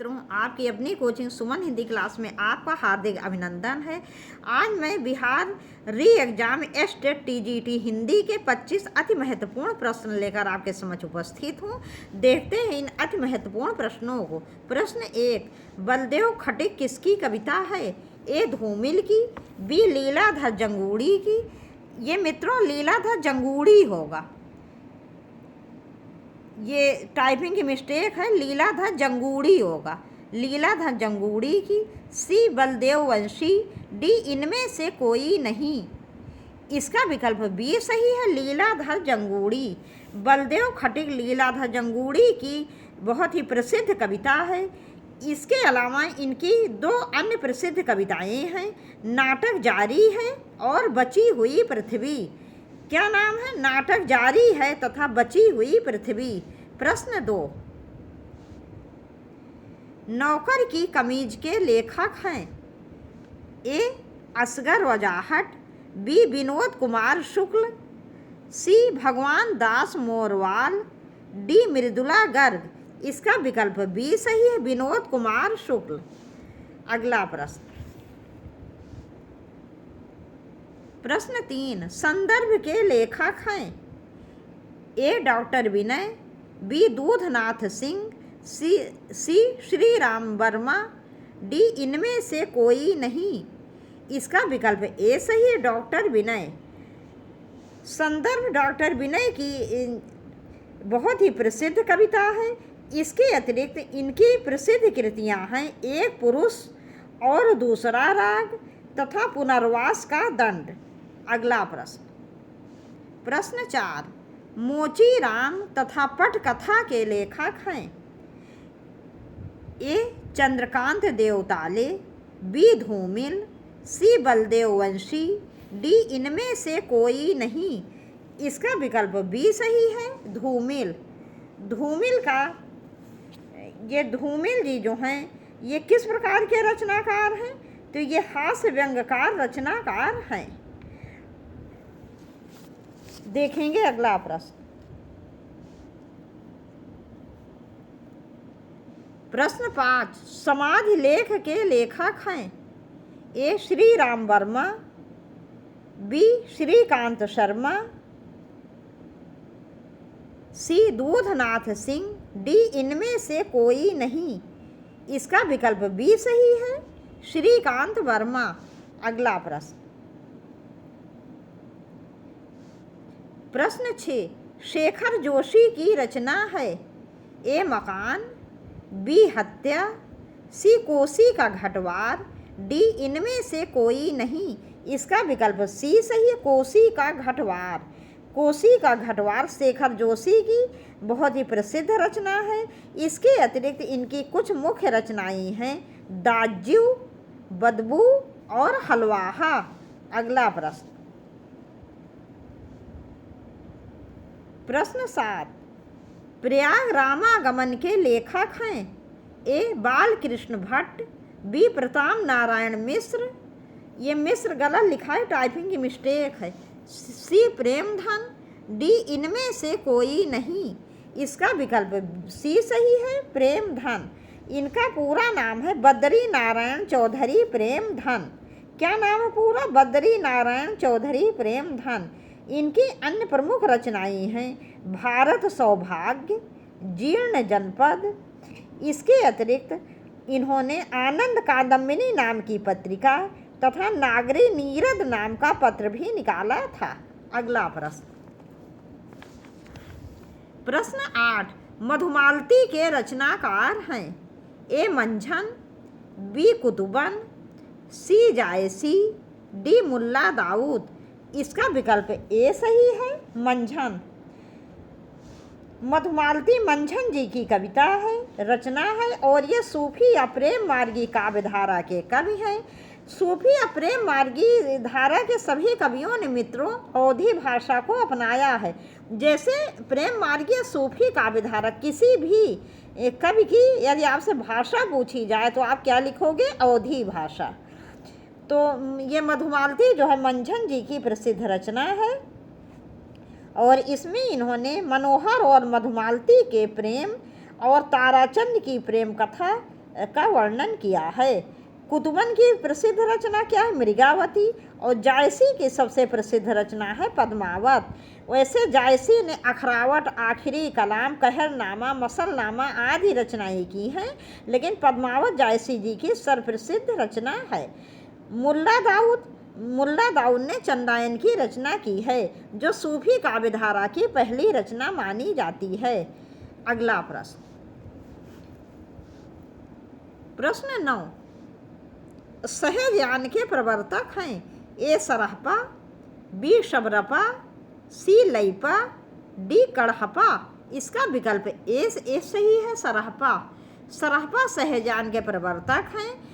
मित्रों, आपकी अपनी कोचिंग सुमन हिंदी क्लास में आपका हार्दिक अभिनंदन है। आज मैं बिहार री एग्जाम स्टेट टीजीटी हिंदी के 25 अति महत्वपूर्ण प्रश्न लेकर आपके समक्ष उपस्थित हूँ। देखते हैं इन अति महत्वपूर्ण प्रश्नों को। प्रश्न 1, बलदेव खटिक किसकी कविता है? ए धूमिल की, बी लीलाधर जंगूड़ी की। ये मित्रों लीलाधर जंगूड़ी होगा, ये टाइपिंग की मिस्टेक है, लीलाधर जंगूड़ी होगा, लीलाधर जंगूड़ी की। सी बलदेव वंशी, डी इनमें से कोई नहीं। इसका विकल्प बी सही है, लीलाधर जंगूड़ी। बलदेव खटिक लीलाधर जंगूड़ी की बहुत ही प्रसिद्ध कविता है। इसके अलावा इनकी 2 अन्य प्रसिद्ध कविताएं हैं, नाटक जारी है और बची हुई पृथ्वी। क्या नाम है? नाटक जारी है तथा बची हुई पृथ्वी। प्रश्न 2, नौकर की कमीज के लेखक हैं? ए असगर वजाहट, बी विनोद कुमार शुक्ल, सी भगवान दास मोरवाल, डी मृदुला गर्ग। इसका विकल्प बी सही है, विनोद कुमार शुक्ल। अगला प्रश्न, प्रश्न 3, संदर्भ के लेखक हैं? ए डॉक्टर विनय, बी दूधनाथ सिंह, सी श्री राम वर्मा, डी इनमें से कोई नहीं। इसका विकल्प ए सही है, डॉक्टर विनय। संदर्भ डॉक्टर विनय की बहुत ही प्रसिद्ध कविता है। इसके अतिरिक्त इनकी प्रसिद्ध कृतियां हैं एक पुरुष और दूसरा राग तथा पुनर्वास का दंड। अगला प्रश्न, प्रश्न 4, मोची राम तथा पटकथा के लेखक हैं? ए चंद्रकांत देवताले, बी धूमिल, सी बलदेव वंशी, डी इनमें से कोई नहीं। इसका विकल्प बी सही है, धूमिल। धूमिल का ये धूमिल जी जो हैं ये किस प्रकार के रचनाकार हैं? तो ये हास्य व्यंग्यकार रचनाकार हैं। देखेंगे अगला प्रश्न, प्रश्न 5, समाज लेख के लेखक हैं? ए श्री राम वर्मा, बी श्रीकांत शर्मा, सी दूधनाथ सिंह, डी इनमें से कोई नहीं। इसका विकल्प बी सही है, श्रीकांत वर्मा। अगला प्रश्न, प्रश्न 6, शेखर जोशी की रचना है? ए मकान, बी हत्या, सी कोसी का घटवार, डी इनमें से कोई नहीं। इसका विकल्प सी सही है, कोसी का घटवार। कोसी का घटवार शेखर जोशी की बहुत ही प्रसिद्ध रचना है। इसके अतिरिक्त इनकी कुछ मुख्य रचनाएं हैं, दाज्यू, बदबू और हलवाहा। अगला प्रश्न, प्रश्न 7, प्रयाग रामागमन के लेखक हैं? ए बालकृष्ण भट्ट, बी प्रताप नारायण मिश्र, ये मिश्र गलत लिखा है, टाइपिंग की मिस्टेक है, सी प्रेमधन, डी इनमें से कोई नहीं। इसका विकल्प सी सही है, प्रेमधन। इनका पूरा नाम है बद्री नारायण चौधरी प्रेमधन। क्या नाम है पूरा? बद्री नारायण चौधरी प्रेमधन। इनकी अन्य प्रमुख रचनाएं हैं भारत सौभाग्य, जीर्ण जनपद। इसके अतिरिक्त इन्होंने आनंद कादम्बिनी नाम की पत्रिका तथा नागरी नीरद नाम का पत्र भी निकाला था। अगला प्रश्न, प्रश्न 8, मधुमालती के रचनाकार हैं? ए मंझन, बी कुतुबन, सी जायसी, डी मुल्ला दाऊद। इसका विकल्प ए सही है, मंझन। मधुमालती मंझन जी की कविता है, रचना है और ये सूफी या प्रेम मार्गी काव्य धारा के कवि हैं। सूफी या प्रेम मार्गी धारा के सभी कवियों ने मित्रों अवधी भाषा को अपनाया है। जैसे प्रेम मार्गी या सूफी काव्य धारा किसी भी कवि की यदि आपसे भाषा पूछी जाए तो आप क्या लिखोगे? अवधी भाषा। तो ये मधुमालती जो है मंझन जी की प्रसिद्ध रचना है और इसमें इन्होंने मनोहर और मधुमालती के प्रेम और ताराचंद की प्रेम कथा का वर्णन किया है। कुतुबन की प्रसिद्ध रचना क्या है? मृगावती। और जायसी की सबसे प्रसिद्ध रचना है पद्मावत। वैसे जायसी ने अखरावट, आखिरी कलाम, कहरनामा, मसलनामा आदि रचनाएं की हैं, लेकिन पद्मावत जायसी जी की सर्वप्रसिद्ध रचना है। मुल्ला दाऊद ने चंदायन की रचना की है, जो सूफी काव्यधारा की पहली रचना मानी जाती है। अगला प्रश्न 9। सहजयान के प्रवर्तक हैं ए सरहपा, बी शबरपा, सी लईपा, डी कड़हपा। इसका विकल्प ए सही है, सरहपा। सरहपा सहजयान के प्रवर्तक हैं,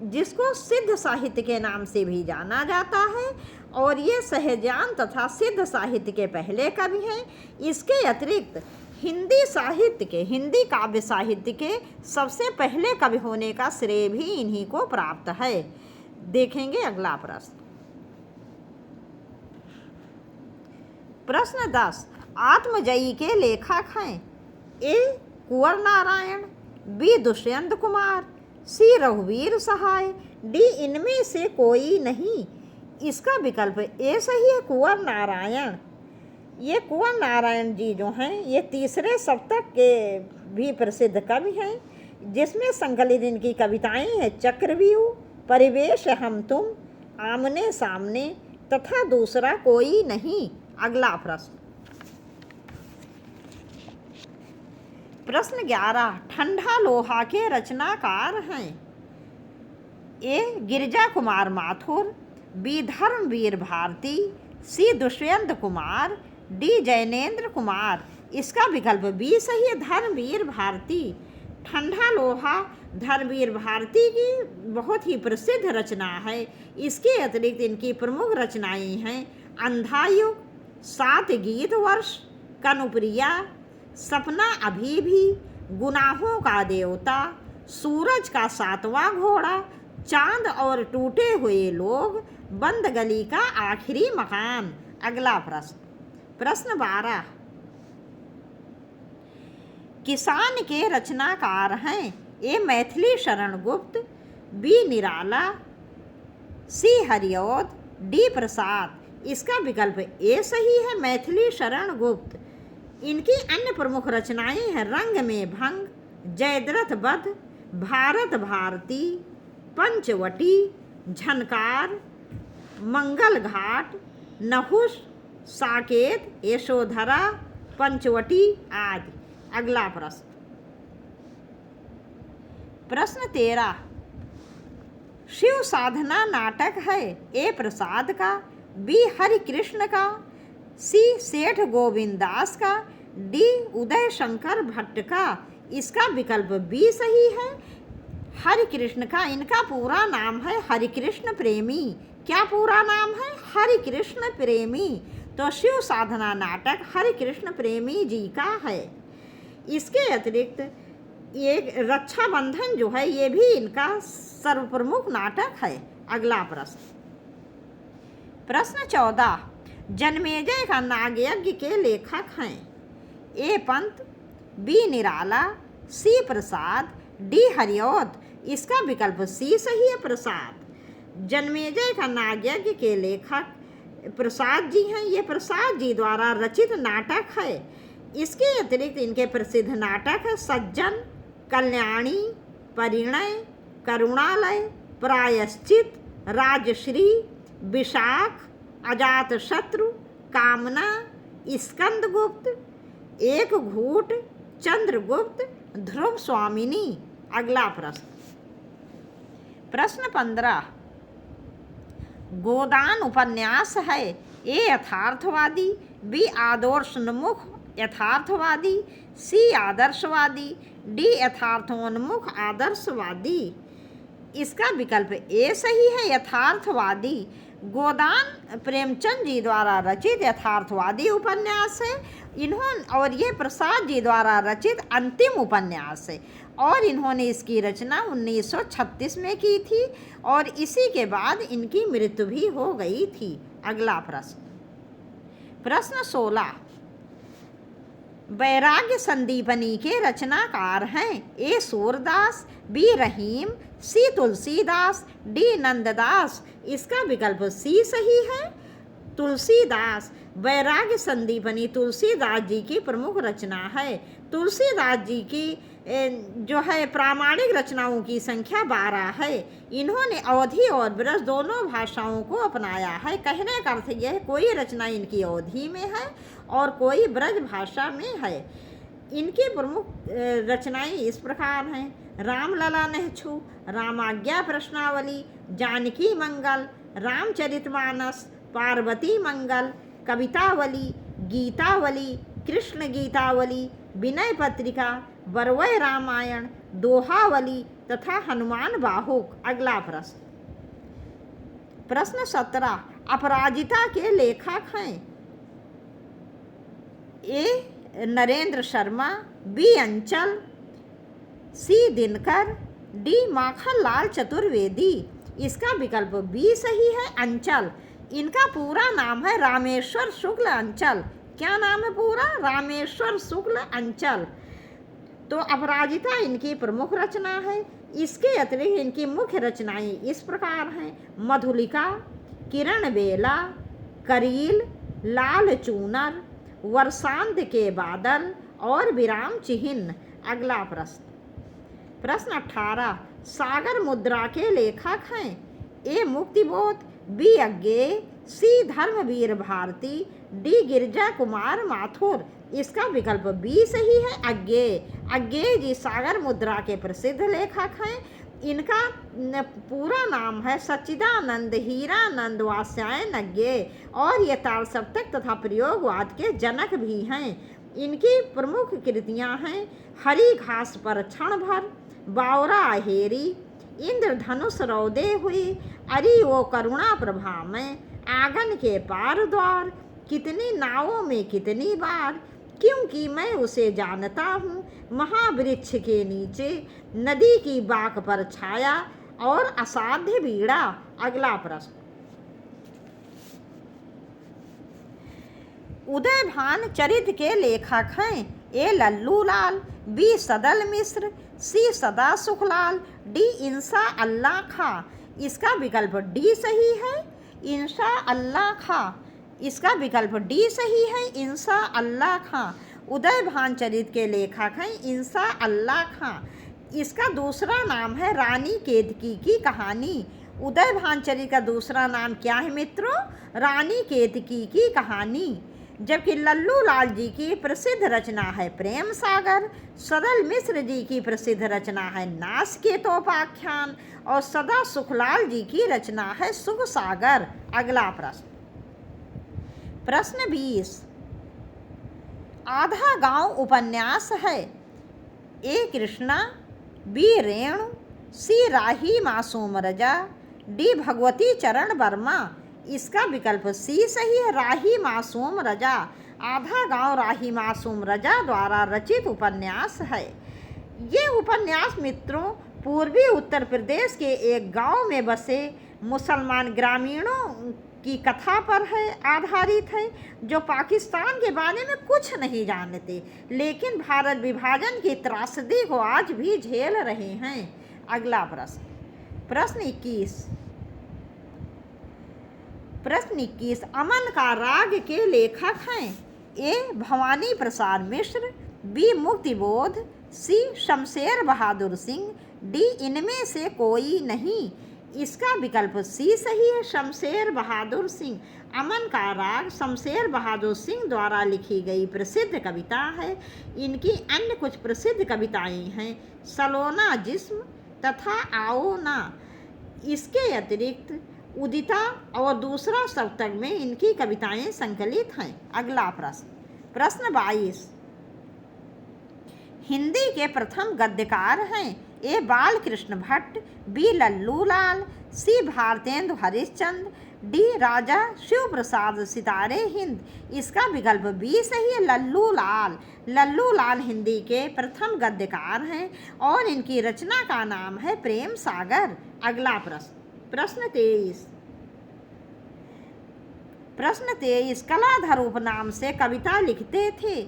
जिसको सिद्ध साहित्य के नाम से भी जाना जाता है, और ये सहजयान तथा सिद्ध साहित्य के पहले कवि हैं। इसके अतिरिक्त हिंदी काव्य साहित्य के सबसे पहले कवि होने का श्रेय भी इन्हीं को प्राप्त है। देखेंगे अगला प्रश्न 10। आत्मजयी के लेखक हैं ए कुंवर नारायण, बी दुष्यंत कुमार, सी रघुवीर सहाय, डी इनमें से कोई नहीं। इसका विकल्प ए सही है, कुंवर नारायण। ये कुंवर नारायण जी जो हैं, ये तीसरे शतक के भी प्रसिद्ध कवि हैं, जिसमें संकलित इनकी कविताएं हैं चक्रव्यूह, परिवेश हम तुम, आमने सामने तथा दूसरा कोई नहीं। अगला प्रश्न 11। ठंडा लोहा के रचनाकार हैं ए गिरिजा कुमार माथुर, बी धर्मवीर भारती, सी दुष्यंत कुमार, डी जैनेन्द्र कुमार। इसका विकल्प बी सही है, धर्मवीर भारती। ठंडा लोहा धर्मवीर भारती की बहुत ही प्रसिद्ध रचना है। इसके अतिरिक्त इनकी प्रमुख रचनाएं हैं अंधायुग, 7 गीत वर्ष, कनुप्रिया, सपना अभी भी, गुनाहों का देवता, सूरज का 7वां घोड़ा, चांद और टूटे हुए लोग, बंद गली का आखिरी मकान। अगला प्रश्न 12। किसान के रचनाकार हैं ए मैथिली शरण गुप्त, बी निराला, सी हरिऔध, डी प्रसाद। इसका विकल्प ए सही है, मैथिली शरण गुप्त। इनकी अन्य प्रमुख रचनाएं हैं रंग में भंग, जयद्रथ वध, भारत भारती, पंचवटी, झनकार, मंगल घाट, नहुष, साकेत, यशोधरा, पंचवटी आदि। अगला प्रश्न 13। शिव साधना नाटक है ए प्रसाद का, बी हरिकृष्ण का, सी सेठ गोविंद दास का, डी उदय शंकर भट्ट का। इसका विकल्प बी सही है, हरिकृष्ण का। इनका पूरा नाम है हरिकृष्ण प्रेमी। क्या पूरा नाम है? हरिकृष्ण प्रेमी। तो शिव साधना नाटक हरिकृष्ण प्रेमी जी का है। इसके अतिरिक्त ये रक्षाबंधन जो है, ये भी इनका सर्वप्रमुख नाटक है। अगला प्रश्न 14। जन्मेजय का नागयज्ञ के लेखक हैं ए पंत, बी निराला, सी प्रसाद, डी हरिऔध। इसका विकल्प सी सही है, प्रसाद। जन्मेजय का नागयज्ञ के लेखक प्रसाद जी हैं। ये प्रसाद जी द्वारा रचित नाटक है। इसके अतिरिक्त इनके प्रसिद्ध नाटक है सज्जन, कल्याणी, परिणय, करुणालय, प्रायश्चित, राजश्री, विशाख, अजातशत्रु, कामना, स्कंदगुप्त, एक घूट, चंद्रगुप्त, ध्रुव स्वामिनी। अगला प्रश्न 15। गोदान उपन्यास है ए यथार्थवादी, बी आदर्शोन्मुख यथार्थवादी, सी आदर्शवादी, डी यथार्थोन्मुख आदर्शवादी। इसका विकल्प ए सही है, यथार्थवादी। गोदान प्रेमचंद जी द्वारा रचित यथार्थवादी उपन्यास है और ये प्रसाद जी द्वारा रचित अंतिम उपन्यास है, और इन्होंने इसकी रचना 1936 में की थी, और इसी के बाद इनकी मृत्यु भी हो गई थी। अगला प्रश्न 16। वैराग्य संदीपनी के रचनाकार हैं। ए सूरदास, बी रहीम, सी तुलसीदास, डी नंददास। इसका विकल्प सी सही है, तुलसीदास। वैराग्य संदीपनी तुलसीदास जी की प्रमुख रचना है। तुलसीदास जी की जो है प्रामाणिक रचनाओं की संख्या 12 है। इन्होंने अवधी और ब्रज दोनों भाषाओं को अपनाया है। कहने का अर्थ यह है कोई रचना इनकी अवधी में है और कोई ब्रज भाषा में है। इनकी प्रमुख रचनाएं इस प्रकार हैं: रामलला नेहछू, रामाज्ञा प्रश्नावली, जानकी मंगल, रामचरितमानस, पार्वती मंगल, कवितावली, गीतावली, कृष्ण गीतावली, विनय पत्रिका, बरवय रामायण, दोहावली तथा हनुमान बाहुक। अगला प्रश्न, प्रश्न 17, अपराजिता के लेखक हैं। ए नरेंद्र शर्मा, बी अंचल, सी दिनकर, डी माखन लाल चतुर्वेदी। इसका विकल्प बी सही है, अंचल। इनका पूरा नाम है रामेश्वर शुक्ल अंचल। क्या नाम है पूरा? रामेश्वर शुक्ल अंचल। तो अपराजिता इनकी प्रमुख रचना है। इसके अतिरिक्त इनकी मुख्य रचनाएं इस प्रकार हैं: मधुलिका, किरण बेला, करील, लाल चूनर, वर्षांत के बादल और विराम चिन्ह। अगला प्रश्न, प्रश्न 18, सागर मुद्रा के लेखक हैं। ए मुक्तिबोध, बी अज्ञेय, सी धर्मवीर भारती, डी गिरिजा कुमार माथुर। इसका विकल्प बी सही है, अज्ञेय। अज्ञेय जी सागर मुद्रा के प्रसिद्ध लेखक हैं। इनका पूरा नाम है सच्चिदानंद हीरानंद वात्स्यायन अज्ञेय और ये ताल सप्तक तथा प्रयोगवाद के जनक भी हैं। इनकी प्रमुख कृतियां हैं: हरी घास पर क्षण भर, बावरा अहेरी, इंद्रधनुष रौदे हुई, अरी वो करुणा प्रभा में, आंगन के पार द्वार, कितनी नावों में कितनी बार, क्योंकि मैं उसे जानता हूँ, महावृक्ष के नीचे, नदी की बाक पर छाया और असाध्य बीड़ा। अगला प्रश्न, उदयभान चरित के लेखक हैं। ए लल्लू लाल, बी सदल मिश्र, सी सदा सुखलाल, डी इंसा अल्लाह खा। इसका विकल्प डी सही है, इंसा अल्लाह खा। इसका विकल्प डी सही है, इंसा अल्लाह खां। उदयभान चरित के लेखक हैं इंसा अल्लाह खां। इसका दूसरा नाम है रानी केतकी की कहानी। उदयभान चरित का दूसरा नाम क्या है मित्रों? रानी केतकी की कहानी। जबकि लल्लू लाल जी की प्रसिद्ध रचना है प्रेम सागर, सदल मिश्र जी की प्रसिद्ध रचना है नासकेतोपाख्यान और सदा सुखलाल जी की रचना है सुख सागर। अगला प्रश्न, प्रश्न 20, आधा गांव उपन्यास है। ए कृष्णा, बी रेणु, सी राही मासूम रजा, डी भगवती चरण वर्मा। इसका विकल्प सी सही है, राही मासूम रजा। आधा गांव राही मासूम रजा द्वारा रचित उपन्यास है। ये उपन्यास मित्रों पूर्वी उत्तर प्रदेश के एक गांव में बसे मुसलमान ग्रामीणों की कथा पर है आधारित है, जो पाकिस्तान के बारे में कुछ नहीं जानते, लेकिन भारत विभाजन की त्रासदी को आज भी झेल रहे हैं। अगला प्रश्न, प्रश्न 21, प्रश्न 21, अमन का राग के लेखक हैं। ए भवानी प्रसाद मिश्र, बी मुक्तिबोध, सी शमशेर बहादुर सिंह, डी इनमें से कोई नहीं। इसका विकल्प सी सही है, शमशेर बहादुर सिंह। अमन का राग शमशेर बहादुर सिंह द्वारा लिखी गई प्रसिद्ध कविता है। इनकी अन्य कुछ प्रसिद्ध कविताएं हैं सलोना जिस्म तथा आओ ना। इसके अतिरिक्त उदिता और दूसरा सप्तक में इनकी कविताएं संकलित हैं। अगला प्रश्न, प्रश्न 22, हिंदी के प्रथम गद्यकार हैं। ए बालकृष्ण भट्ट, बी लल्लू लाल, सी भारतेंदु हरिश्चंद्र, डी राजा शिव प्रसाद सितारे हिंद। इसका विकल्प बी सही है, लल्लू लाल। लल्लू लाल हिंदी के प्रथम गद्यकार हैं और इनकी रचना का नाम है प्रेम सागर। अगला प्रश्न, प्रश्न 23, प्रश्न 23, कलाधर उपनाम से कविता लिखते थे।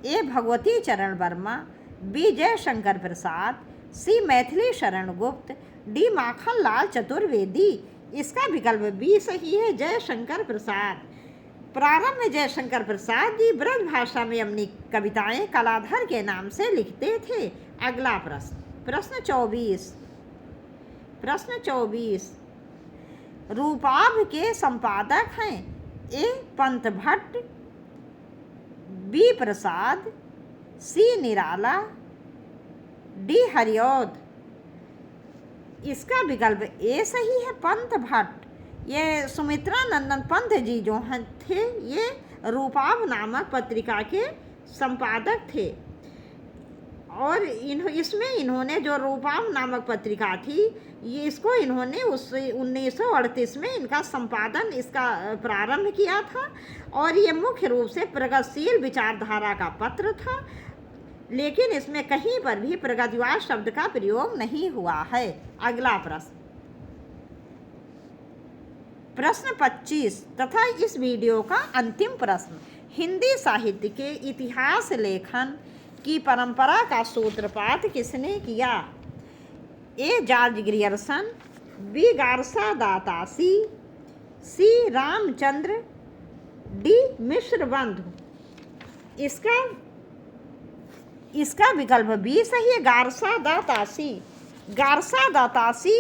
ए भगवती चरण वर्मा, बी जयशंकर प्रसाद, सी मैथिली शरण गुप्त, डी माखन लाल चतुर्वेदी। इसका विकल्प बी सही है, जयशंकर प्रसाद। प्रारंभ में जयशंकर प्रसाद जी ब्रज भाषा में अपनी कविताएं कलाधर के नाम से लिखते थे। अगला प्रश्न, प्रश्न 24। रूपाभ के संपादक हैं ए पंत भट्ट, बी प्रसाद, सी निराला, डी हरिऔध। इसका विकल्प ए सही है, पंत भट्ट। ये सुमित्रा नंदन पंत जी जो थे ये रूपाभ नामक पत्रिका के संपादक थे और इसमें इन्होंने जो रूपाभ नामक पत्रिका थी ये इसको इन्होंने 1938 में इनका संपादन इसका प्रारंभ किया था और ये मुख्य रूप से प्रगतिशील विचारधारा का पत्र था, लेकिन इसमें कहीं पर भी प्रगतिवाद शब्द का प्रयोग नहीं हुआ है। अगला प्रश्न, प्रश्न 25 तथा इस वीडियो का अंतिम प्रश्न, हिंदी साहित्य के इतिहास लेखन की परंपरा का सूत्रपात किसने किया? A George Grierson, B Garcin de Tassy, C Ramchandra, D Mishra Bandhu. इसका विकल्प बी सही है, गारसा दातासी। गारसा दातासी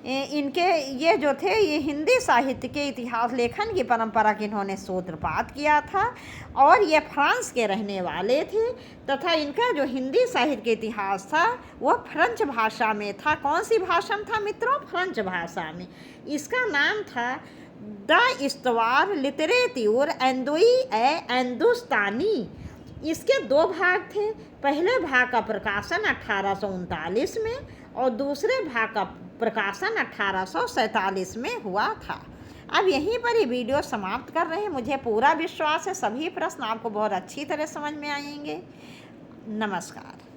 इनके ये जो थे ये हिंदी साहित्य के इतिहास लेखन की परंपरा के इन्होंने सूत्रपात किया था और ये फ्रांस के रहने वाले थे तथा इनका जो हिंदी साहित्य के इतिहास था वह फ्रेंच भाषा में था। कौन सी भाषा में था मित्रों? फ्रेंच भाषा में। इसका नाम था द इस्तवार लिटरेट्यूर एंदोई एंदुस्तानी। इसके 2 भाग थे। पहले भाग का प्रकाशन 1839 में और दूसरे भाग का प्रकाशन 1847 में हुआ था। अब यहीं पर ये वीडियो समाप्त कर रहे हैं। मुझे पूरा विश्वास है सभी प्रश्न आपको बहुत अच्छी तरह समझ में आएंगे। नमस्कार।